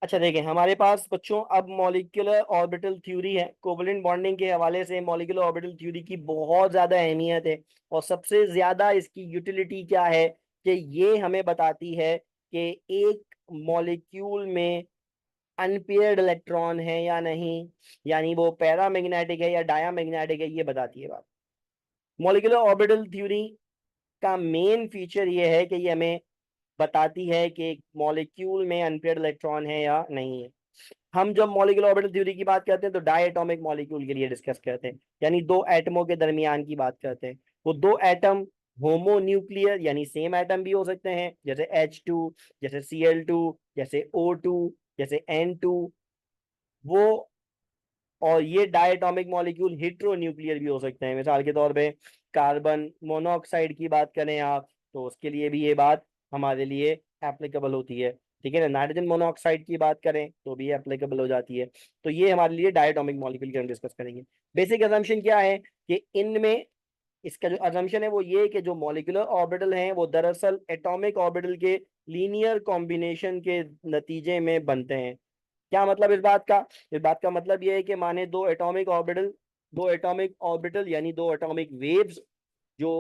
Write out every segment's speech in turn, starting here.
अच्छा देखें, हमारे पास बच्चों अब मॉलिक्यूलर ऑर्बिटल थ्योरी है। कोवलेंट बॉन्डिंग के हवाले से मॉलिक्यूलर ऑर्बिटल थ्योरी की बहुत ज्यादा अहमियत है, और सबसे ज्यादा इसकी यूटिलिटी क्या है कि ये हमें बताती है कि एक मॉलिक्यूल में अनपेयर्ड इलेक्ट्रॉन है या नहीं, यानी वो पैरामैग्नेटिक है या डायामैग्नेटिक है, ये बताती है बात। मॉलिक्यूलर ऑर्बिटल थ्योरी का मेन फीचर ये है कि ये हमें बताती है कि एक मॉलिक्यूल में अनपेयर्ड इलेक्ट्रॉन है या नहीं है। हम जब मॉलिक्यूलर ऑर्बिटल थ्योरी की बात करते हैं तो डायटोमिक मॉलिक्यूल के लिए डिस्कस करते हैं, यानी दो एटमों के दरमियान की बात करते हैं। वो दो एटम होमो न्यूक्लियर यानी सेम एटम भी हो सकते हैं, जैसे H2, जैसे Cl2, जैसे O2, जैसे N2। वो और ये डायटोमिक मॉलिक्यूल हेट्रो न्यूक्लियर भी हो सकते हैं। मिसाल के तौर पे कार्बन मोनोऑक्साइड की बात करें आप, तो उसके लिए भी ये बात हमारे लिए एप्लीकेबल होती है। ठीक है ना, नाइट्रोजन मोनोऑक्साइड की बात करें तो भी एप्लीकेबल हो जाती है। तो ये हमारे लिए डायटोमिक मॉलिक्यूल की हम डिस्कस करेंगे। बेसिक असम्पशन क्या है कि इनमें, इसका जो असम्पशन है वो ये कि जो मॉलिक्यूलर ऑर्बिटल हैं वो दरअसल एटॉमिक ऑर्बिटल के लीनियर कॉम्बिनेशन के नतीजे में बनते हैं। क्या मतलब इस बात का? इस बात का मतलब यह है कि माने दो एटॉमिक ऑर्बिटल यानी दो एटॉमिक वेव्स जो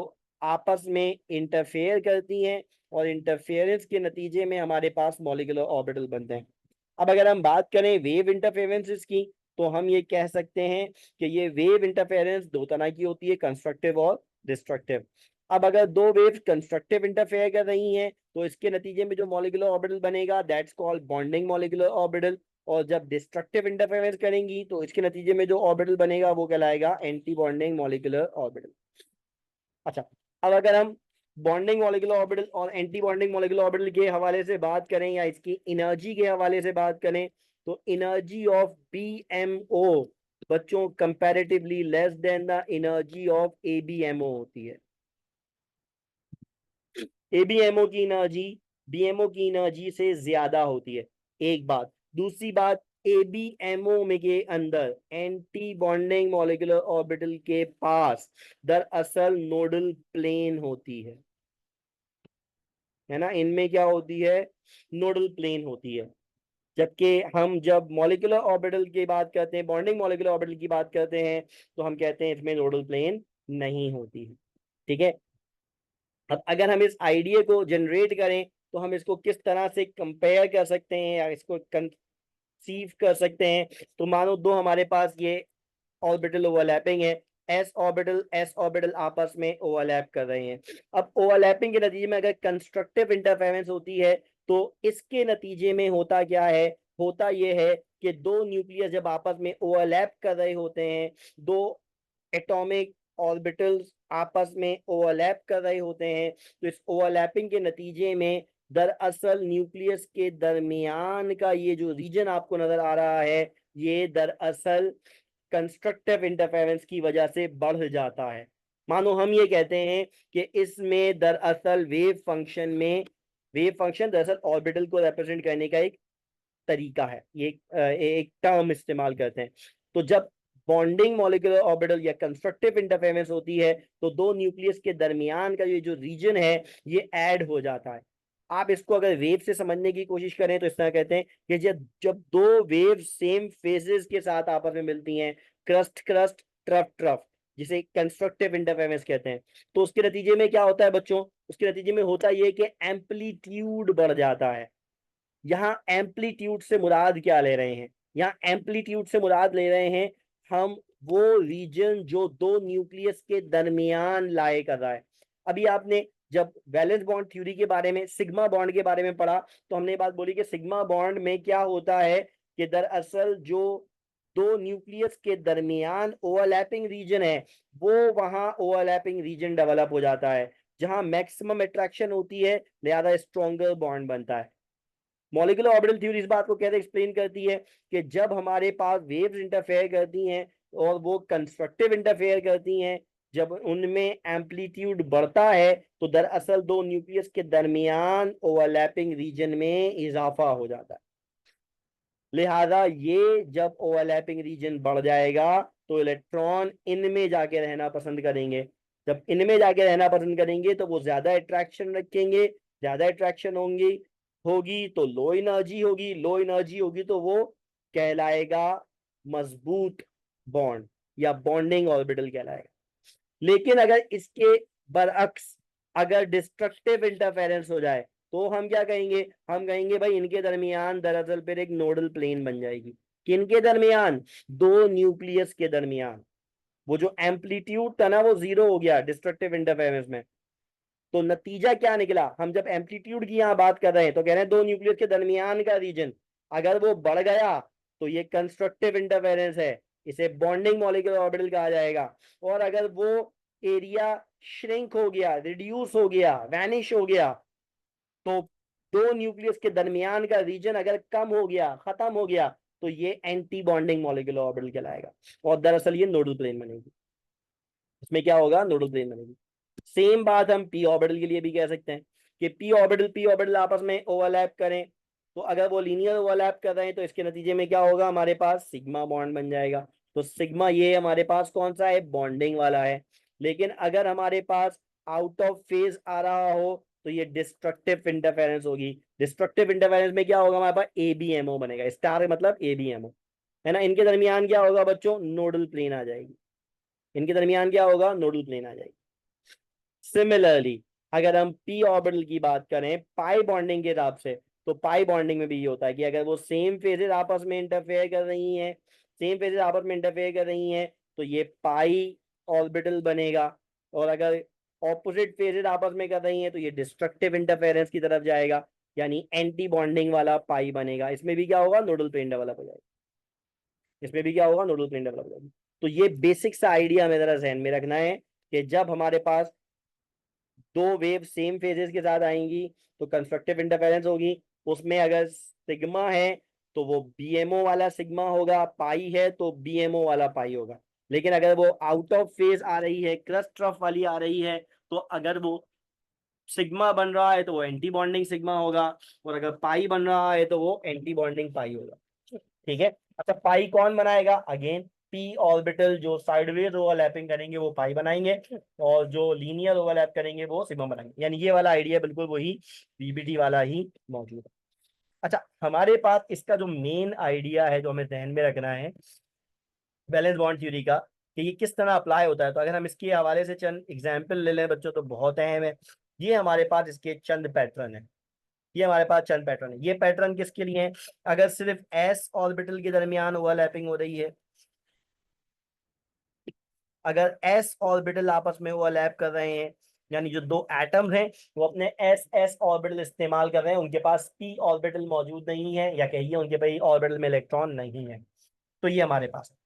आपस में इंटरफेयर करती हैं, और इंटरफेरेंस के नतीजे में हमारे पास मॉलिक्यूलर ऑर्बिटल बनते हैं। अब अगर हम बात करें वेव इंटरफेरेंसेस की, तो हम ये कह सकते हैं कि ये वेव इंटरफेरेंस दो तरह की होती है, कंस्ट्रक्टिव और डिस्ट्रक्टिव। अब अगर दो वेव्स कंस्ट्रक्टिव इंटरफेयर कर रही हैं तो इसके नतीजे में जो मॉलिक्यूलर ऑर्बिटल बनेगा that's called bonding molecular orbital. और जब डिस्ट्रक्टिव इंटरफेरेंस करेंगी तो इसके नतीजे में जो ऑर्बिटल बनेगा वो कहलाएगा एंटी बॉन्डिंग मॉलिक्यूलर ऑर्बिटल। अच्छा, अब अगर हम बॉन्डिंग मॉलिक्यूलर ऑर्बिटल और एंटी बॉन्डिंग मॉलिक्यूलर ऑर्बिटल के हवाले से बात करें या इसकी एनर्जी के हवाले से बात करें, तो एनर्जी ऑफ BMO बच्चों comparatively less than the energy of ABMO होती है। ABMO की एनर्जी BMO की एनर्जी से ज्यादा होती है, एक बात। दूसरी बात, ABMO में के अंदर एंटी बॉन्डिंग मॉलिक्यूलर ऑर्बिटल के पास दरअसल नोडल प्लेन होती है ना, इनमें क्या होती है? नोडल प्लेन होती है। जबकि हम जब मॉलिक्यूलर ऑर्बिटल की बात करते हैं, बॉन्डिंग मॉलिक्यूलर ऑर्बिटल की बात करते हैं, तो हम कहते हैं इसमें नोडल प्लेन नहीं होती है। ठीक है, अब अगर हम इस आइडिया को जनरेट करें तो हम इसको किस तरह से कंपेयर कर सकते हैं या इसको कंसीव कर सकते हैं। तो मानो दो हमारे पास ये ऑर्बिटल ओवरलैपिंग है, एस ऑर्बिटल आपस में ओवरलैप कर रहे हैं। अब ओवरलैपिंग के नतीजे में अगर कंस्ट्रक्टिव इंटरफेरेंस होती है तो इसके नतीजे में होता क्या है? होता यह है कि दो न्यूक्लियस जब आपस में ओवरलैप कर रहे होते हैं, दो एटॉमिक ऑर्बिटल्स आपस में ओवरलैप कर रहे होते हैं, तो इस ओवरलैपिंग के नतीजे में दरअसल न्यूक्लियस के दरमियान का ये जो रीजन आपको नजर आ रहा है, ये दरअसल कंस्ट्रक्टिव इंटरफेरेंस की वजह से बढ़ जाता है। मानो हम ये कहते हैं कि इसमें दरअसल वेव फंक्शन दरअसल ऑर्बिटल को रिप्रेजेंट करने का एक तरीका है, ये एक टर्म इस्तेमाल करते हैं। तो जब बॉन्डिंग मॉलिक्यूलर ऑर्बिटल या कंस्ट्रक्टिव इंटरफेरेंस होती है तो दो न्यूक्लियस के दरमियान का ये जो रीजन है ये ऐड हो जाता है। आप इसको अगर वेव से समझने की कोशिश करें तो इस तरह कहते हैं कि जब जब दो वेव सेम फेजेस के साथ आपस में मिलती हैं, क्रस्ट क्रस्ट, ट्रफ ट्रफ, जिसे कंस्ट्रक्टिव इंटरफेरेंस कहते हैं, तो उसके नतीजे में क्या होता है बच्चों? उसके नतीजे में होता है ये कि एम्पलीट्यूड बढ़ जाता है। यहाँ एम्पलीट्यूड से मुराद क्या ले रहे हैं? यहाँ एम्पलीट्यूड से मुराद ले रहे हैं हम वो रीजन जो दो न्यूक्लियस के दरमियान लाए कर रहा है। अभी आपने जब वैलेंस बॉन्ड थ्योरी के बारे में, सिग्मा बॉन्ड के बारे में पढ़ा, तो हमने बात बोली कि सिग्मा बॉन्ड में क्या होता है कि दरअसल जो दो न्यूक्लियस के दरमियान ओवरलैपिंग रीजन है, वो वहां ओवरलैपिंग रीजन डेवलप हो जाता है जहां मैक्सिमम अट्रैक्शन होती है, लिहाजा स्ट्रॉन्गर बॉन्ड बनता है। मॉलिक्यूलर ऑर्बिटल थ्योरी इस बात को कैसे एक्सप्लेन करती है कि जब हमारे पास वेव्स इंटरफेयर करती हैं और वो कंस्ट्रक्टिव इंटरफेयर करती हैं, जब उनमें एम्पलीट्यूड बढ़ता है तो दरअसल दो न्यूक्लियस के दरमियान ओवरलैपिंग रीजन में इजाफा हो जाता है। लिहाजा ये जब ओवरलैपिंग रीजन बढ़ जाएगा तो इलेक्ट्रॉन इनमें जाके रहना पसंद करेंगे। जब इनमें जाके रहना पसंद करेंगे तो वो ज्यादा अट्रैक्शन रखेंगे, ज्यादा अट्रैक्शन होंगी, होगी तो लो एनर्जी होगी, लो एनर्जी होगी तो वो कहलाएगा मजबूत बॉन्ड या बॉन्डिंग ऑर्बिटल कहलाएगा। लेकिन अगर इसके बरअक्स अगर डिस्ट्रक्टिव इंटरफेरेंस हो जाए तो हम क्या कहेंगे, हम कहेंगे भाई इनके दरमियान दरअसल फिर एक नोडल प्लेन बन जाएगी। किनके दरमियान? दो न्यूक्लियस के दरमियान। वो जो एम्पलीट्यूड था ना वो जीरो हो गया डिस्ट्रक्टिव इंटरफेरेंस में। तो नतीजा क्या निकला, हम जब एम्पलीट्यूड की यहाँ बात कर रहे हैं तो कह रहे हैं दो न्यूक्लियस के दरमियान का रीजन अगर वो बढ़ गया तो ये कंस्ट्रक्टिव इंटरफेरेंस है, इसे बॉन्डिंग मॉलिक्यूलर ऑर्बिटल कहा जाएगा। और अगर वो एरिया श्रिंक हो गया, रिड्यूस हो गया, वैनिश हो गया, तो दो न्यूक्लियस के दरमियान का रीजन अगर कम हो गया, खत्म हो गया, तो ये एंटी बॉन्डिंग मॉलिक्यूलर ऑर्बिटल कहलाएगा और दरअसल ये नोडल प्लेन बनेगी। इसमें क्या होगा, नोडल प्लेन बनेगी। सेम बात हम पी ऑर्बिटल के लिए भी कह सकते हैं कि पी ऑर्बिटल आपस में ओवरलैप करें, तो अगर वो लीनियर ओवरलैप कर रहे हैं तो इसके नतीजे में क्या होगा, हमारे पास सिग्मा बॉन्ड बन जाएगा। तो सिग्मा ये हमारे पास कौन सा है, बॉन्डिंग वाला है। लेकिन अगर हमारे पास आउट ऑफ फेज आ रहा हो तो ये डिस्ट्रक्टिव इंटरफेरेंस होगी। डिस्ट्रक्टिव इंटरफेरेंस में क्या होगा, हमारे पास एबीएमओ बनेगा, स्टार मतलब एबीएमओ है ना। इनके दरमियान क्या होगा बच्चों, नोडल प्लेन आ जाएगी। इनके दरमियान क्या होगा, नोडल प्लेन आ जाएगी। सिमिलरली अगर हम पी ऑर्बिटल की बात करें पाई बॉन्डिंग के हिसाब से, तो पाई बॉन्डिंग में भी ये होता है कि अगर वो सेम फेजेस आपस में इंटरफेयर कर रही हैं, सेम फेजेस आपस में इंटरफेयर कर रही हैं तो ये पाई ऑर्बिटल बनेगा। और अगर ऑपोजिट फेजेस आपस में कर रही हैं तो ये डिस्ट्रक्टिव इंटरफेरेंस की तरफ जाएगा, यानी एंटी बॉन्डिंग वाला पाई बनेगा। इसमें भी क्या होगा, नोडल प्लेन डेवलप हो जाएगा। इसमें भी क्या होगा, नोडल प्लेन डेवलप हो जाएगी। तो ये बेसिक सा आइडिया हमें जरा जहन में रखना है कि जब हमारे पास दो वेव सेम फेजेस के साथ आएंगी तो कंस्ट्रक्टिव इंटरफेरेंस होगी। उसमें अगर सिग्मा है तो वो बीएमओ वाला सिग्मा होगा, पाई है तो बीएमओ वाला पाई होगा। लेकिन अगर वो आउट ऑफ फेज आ रही है, क्रस्ट ट्रफ वाली आ रही है, तो अगर वो सिग्मा बन रहा है तो वो एंटी बॉन्डिंग सिग्मा होगा, और अगर पाई बन रहा है तो वो एंटी बॉन्डिंग पाई होगा। ठीक है। अच्छा पाई कौन बनाएगा, अगेन पी ऑर्बिटल जो साइडवेज ओवरलैपिंग करेंगे वो पाई बनाएंगे, और जो लीनियर ओवरलैप करेंगे वो सिग्मा बनाएंगे। यानी ये वाला आइडिया बिल्कुल वही पीबीटी वाला ही मौजूद है। अच्छा हमारे पास इसका जो मेन आइडिया है जो हमें ध्यान में रखना है वैलेंस बॉन्ड थ्योरी का, कि ये किस तरह अप्लाई होता है, तो अगर हम इसके हवाले से चंद एग्जाम्पल ले लें बच्चों तो बहुत अहम है। ये हमारे पास इसके चंद पैटर्न है, ये हमारे पास चंद पैटर्न है। ये पैटर्न किसके लिए है, अगर सिर्फ एस ऑर्बिटल के दरमियान ओवरलैपिंग हो रही है, अगर एस ऑर्बिटल आपस में ओवरलैप कर रहे हैं, यानी जो दो एटम्स हैं वो अपने एस एस ऑर्बिटल इस्तेमाल कर रहे हैं, उनके पास पी ऑर्बिटल मौजूद नहीं है, या कहिए उनके भाई ऑर्बिटल में इलेक्ट्रॉन नहीं है, तो ये हमारे पास है।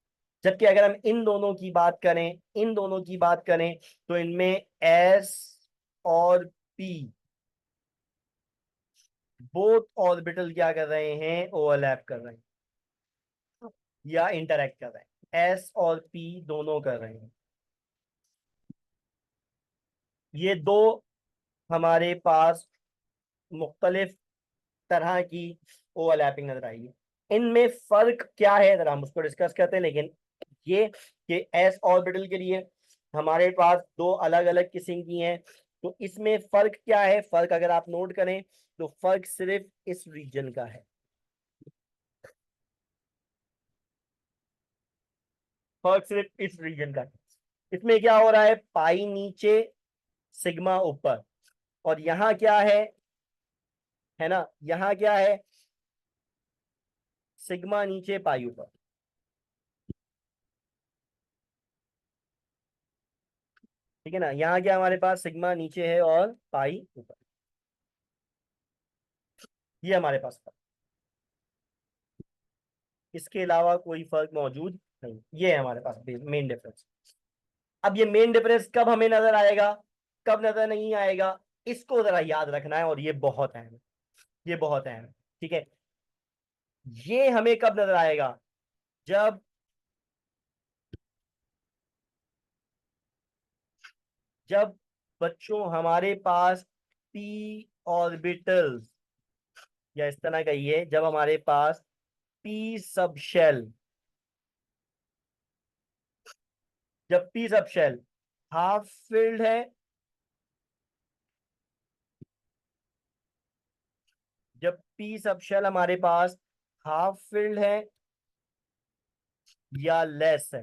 जबकि अगर हम इन दोनों की बात करें, इन दोनों की बात करें तो इनमें एस और पी बोथ ऑर्बिटल क्या कर रहे हैं, ओवरलैप कर रहे हैं या इंटरैक्ट कर रहे हैं, एस और पी दोनों कर रहे हैं। ये दो हमारे पास मुख्तलिफ तरह की ओवरलैपिंग नजर आएगी। इनमें फर्क क्या है जरा हम उसको डिस्कस करते हैं। लेकिन ये कि एस ऑर्बिटल के लिए हमारे पास दो अलग अलग किस्म की हैं, तो इसमें फर्क क्या है, फर्क अगर आप नोट करें तो फर्क सिर्फ इस रीजन का है, फर्क सिर्फ इस रीजन का है। इसमें क्या हो रहा है, पाई नीचे सिग्मा ऊपर, और यहाँ क्या है ना, यहाँ क्या है, सिग्मा नीचे पाई ऊपर। ठीक है ना, यहाँ क्या हमारे पास सिग्मा नीचे है और पाई ऊपर, ये हमारे पास फर्क। इसके अलावा कोई फर्क मौजूद नहीं, ये है हमारे पास मेन डिफरेंस। अब ये मेन डिफरेंस कब हमें नजर आएगा, कब नजर नहीं आएगा, इसको जरा याद रखना है, और ये बहुत अहम है, ये बहुत अहम है। ठीक है, ये हमें कब नजर आएगा, जब जब बच्चों हमारे पास पी ऑर्बिटल्स, या इस तरह कहिए जब हमारे पास पी सब शेल, जब पी सब शेल हाफ फिल्ड है जब पी सब शेल हमारे पास हाफ फिल्ड है या लेस है,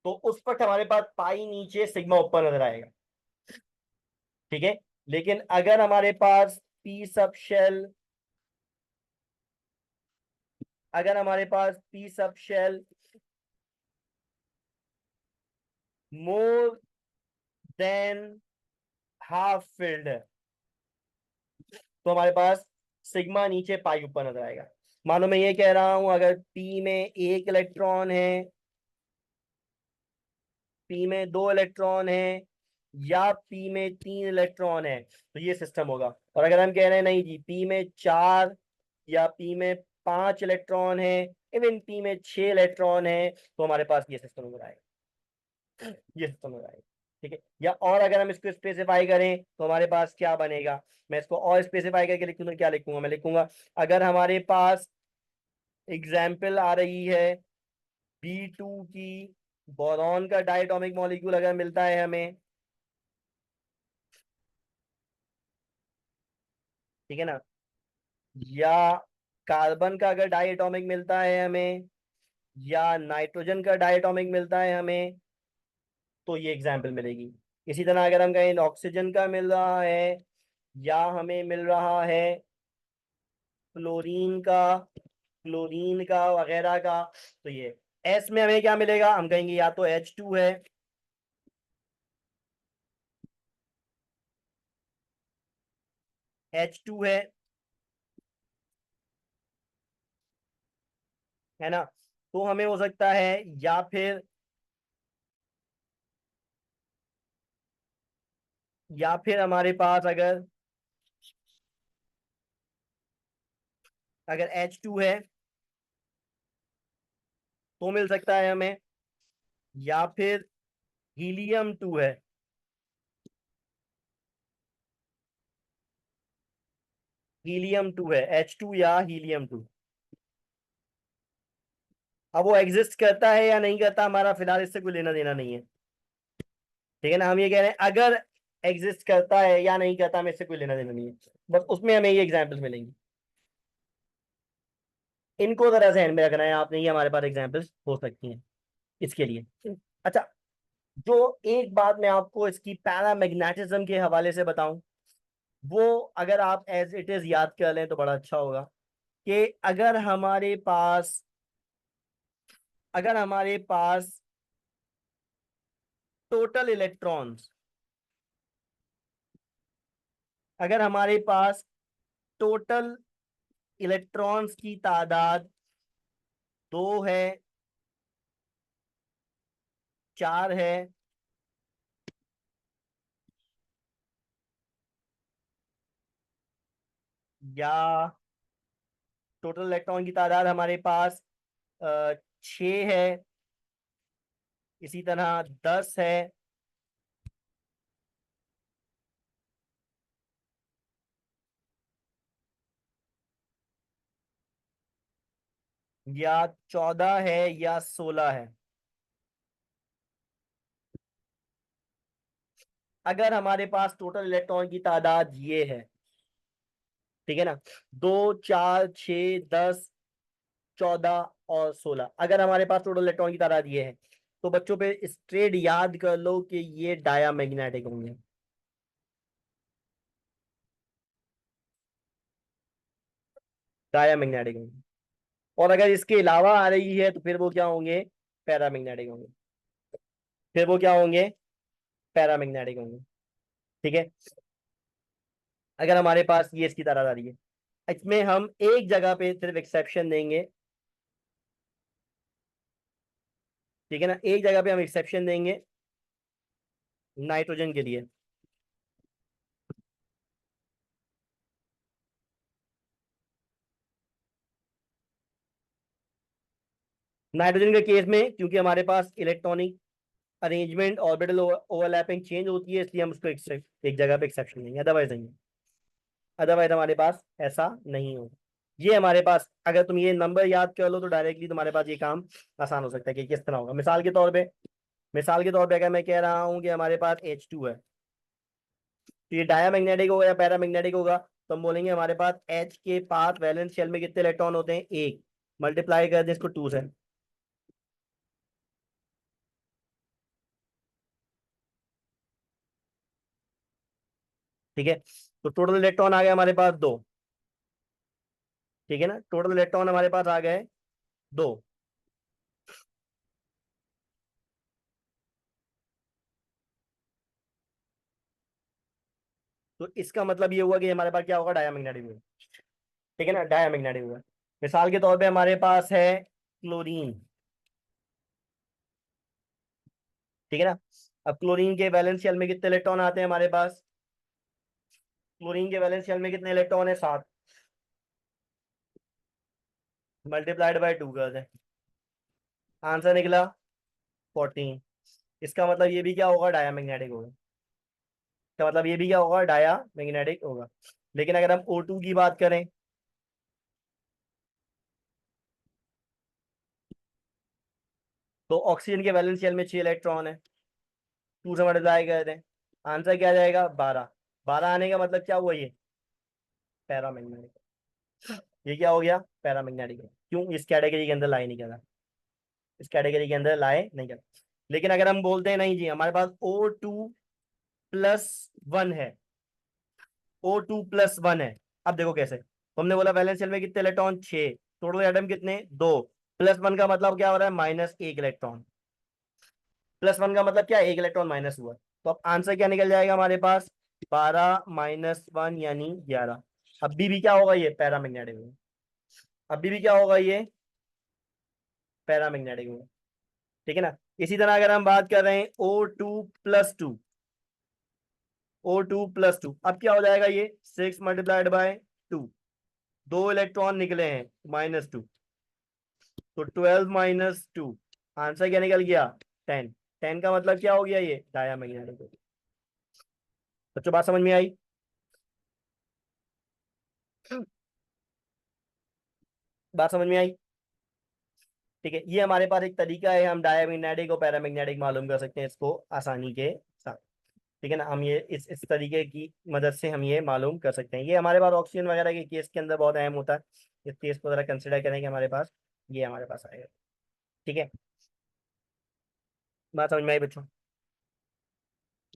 तो उस वक्त हमारे पास पाई नीचे सिग्मा ऊपर नजर आएगा। ठीक है, लेकिन अगर हमारे पास पी सब शेल, अगर हमारे पास पी सब shell more than half filled है, तो हमारे पास सिग्मा नीचे पाई ऊपर नजर आएगा। मानो मैं ये कह रहा हूं, अगर पी में एक इलेक्ट्रॉन है, पी में दो इलेक्ट्रॉन है, या पी में तीन इलेक्ट्रॉन है, तो ये सिस्टम होगा। और अगर हम कह रहे हैं नहीं जी, पी में चार या पी में पांच इलेक्ट्रॉन है, इवन पी में छह इलेक्ट्रॉन है, तो हमारे पास ये सिस्टम हो जाएगा, ये सिस्टम हो जाएगा। ठीक है, या और अगर हम इसको स्पेसिफाई करें तो हमारे पास क्या बनेगा, मैं इसको और स्पेसिफाई करके लिखूँ तो क्या लिखूंगा, मैं लिखूंगा अगर हमारे पास एग्जाम्पल आ रही है B2 की, बोरॉन का डायटोमिक मॉलिक्यूल अगर मिलता है हमें, ठीक है ना, या कार्बन का अगर डायटोमिक मिलता है हमें, या नाइट्रोजन का डायटोमिक मिलता है हमें, तो ये एग्जाम्पल मिलेगी। इसी तरह अगर हम कहें ऑक्सीजन का मिल रहा है, या हमें मिल रहा है फ्लोरीन का, क्लोरीन का वगैरह का, तो ये एस में हमें क्या मिलेगा, हम कहेंगे या तो H2 है, H2 है ना, तो हमें हो सकता है, या फिर हमारे पास अगर H2 है तो मिल सकता है हमें, या फिर हीलियम 2 है, हीलियम 2 है, H2 या हीलियम 2। अब वो एग्जिस्ट करता है या नहीं करता, हमारा फिलहाल इससे कोई लेना देना नहीं है। ठीक है ना, हम ये कह रहे हैं अगर एग्जिस्ट करता है या नहीं करता, हमें इससे कोई लेना देना नहीं है, बस उसमें हमें ये एग्जाम्पल्स मिलेंगे। इनको जरा ध्यान में रखना है आपने, ये हमारे पास एग्जाम्पल्स हो सकती हैं इसके लिए। अच्छा, जो एक बात मैं आपको इसकी पैरामैग्नेटिज्म के हवाले से बताऊं, वो अगर आप एज इट इज याद कर लें तो बड़ा अच्छा होगा, कि अगर हमारे पास टोटल इलेक्ट्रॉन्स, अगर हमारे पास टोटल इलेक्ट्रॉन्स की तादाद दो है, चार है, या टोटल इलेक्ट्रॉन की तादाद हमारे पास छः है, इसी तरह 10 है, या 14 है, या 16 है, अगर हमारे पास टोटल इलेक्ट्रॉन की तादाद ये है, ठीक है ना, 2 4 6 10 14 और 16, अगर हमारे पास टोटल इलेक्ट्रॉन की तादाद ये है, तो बच्चों पे स्ट्रेट याद कर लो कि ये डायामैग्नेटिक होंगे। डायामैग्नेटिक होंगे, और अगर इसके अलावा आ रही है तो फिर वो क्या होंगे, पैरामैग्नेटिक होंगे, फिर वो क्या होंगे, पैरामैग्नेटिक होंगे। ठीक है, अगर हमारे पास ये इसकी तादाद आ रही है, इसमें हम एक जगह पे सिर्फ एक्सेप्शन देंगे। ठीक है ना, एक जगह पे हम एक्सेप्शन देंगे, नाइट्रोजन के लिए। नाइट्रोजन के केस में क्योंकि हमारे पास electronic arrangement orbital overlapping change होती है, इसलिए हम उसको एक जगह पे एक्सेप्शन देंगे, अदरवाइज नहीं, अदरवाइज हमारे पास ऐसा नहीं होगा। ये हमारे पास अगर तुम ये नंबर याद कर लो तो डायरेक्टली तुम्हारे पास ये काम आसान हो सकता है कि किस तरह होगा। मिसाल के तौर पे अगर मैं कह रहा हूं कि हमारे पास H2 है, तो ये डायामैग्नेटिक होगा या पैरामैग्नेटिक होगा, तो हम बोलेंगे हमारे पास H के पास वैलेंस शेल में कितने इलेक्ट्रॉन होते हैं, एक, मल्टीप्लाई कर दें इसको 2 से। ठीक है, तो टोटल इलेक्ट्रॉन आ गए हमारे पास दो। ठीक है ना, टोटल इलेक्ट्रॉन हमारे पास आ गए दो। तो इसका मतलब ये हुआ कि हमारे पास क्या होगा, डायमैग्नेटिक वेव। ठीक है ना, डायमैग्नेटिक वेव। मिसाल के तौर पे हमारे पास है क्लोरीन। ठीक है ना, अब क्लोरीन के वैलेंस शेल में कितने इलेक्ट्रॉन आते हैं हमारे पास, क्लोरीन के वैलेंस शेल में कितने इलेक्ट्रॉन है, 7, मल्टीप्लाइड बाय 2 कर दें, आंसर निकला 14। इसका मतलब ये भी क्या होगा, डायमैग्नेटिक होगा। इसका मतलब ये भी क्या होगा, डायमैग्नेटिक होगा। लेकिन अगर हम O2 की बात करें, तो ऑक्सीजन के वैलेंस शेल में 6 इलेक्ट्रॉन है, 2 से मल्टीप्लाई कर दें, आंसर क्या आ जाएगा, 12। 12 आने का मतलब क्या हुआ, ये पैरामैग्नेटिक। ये क्या हो गया, पैरामैग्नेटिक। क्यों, इस कैटेगरी के अंदर लाई नहीं करा, इस कैटेगरी के अंदर लाए नहीं करा। लेकिन अगर हम बोलते हैं नहीं जी हमारे पास O2+1 है, O2+1 है। अब देखो कैसे, तो हमने बोला वैलेंस शेल में कितने इलेक्ट्रॉन, 6, टोटल एटम कितने, दो, +1 का मतलब क्या हो रहा है, -1 इलेक्ट्रॉन। +1 का मतलब क्या, 1 इलेक्ट्रॉन माइनस हुआ। तो अब आंसर क्या निकल जाएगा हमारे पास, 12 - 1 यानी 11। अभी भी क्या होगा, ये पैरामैग्नेटिक होगा। अभी भी क्या होगा, ये पैरामैग्नेटिक होगा। ठीक है ना। इसी तरह अगर हम बात कर रहे हैं O2+2, O2+2, अब क्या हो जाएगा, ये 6 × 2, 2 इलेक्ट्रॉन निकले हैं, -2, तो 12 - 2, आंसर क्या निकल गया, 10। 10 का मतलब क्या हो गया, ये डायमैग्नेटिक हो गया। बच्चों बात समझ में आई, बात समझ में आई। ठीक है, ये हमारे पास एक तरीका है, हम डायमैग्नेटिक और पैरामैग्नेटिक मालूम कर सकते हैं इसको आसानी के साथ। ठीक है ना, हम ये इस तरीके की मदद से हम ये मालूम कर सकते हैं। ये हमारे पास ऑक्सीजन वगैरह के केस के अंदर बहुत अहम होता है, इस केस को जरा कंसिडर करेंगे हमारे पास, ये हमारे पास आएगा। ठीक है, बात समझ में आई बच्चों।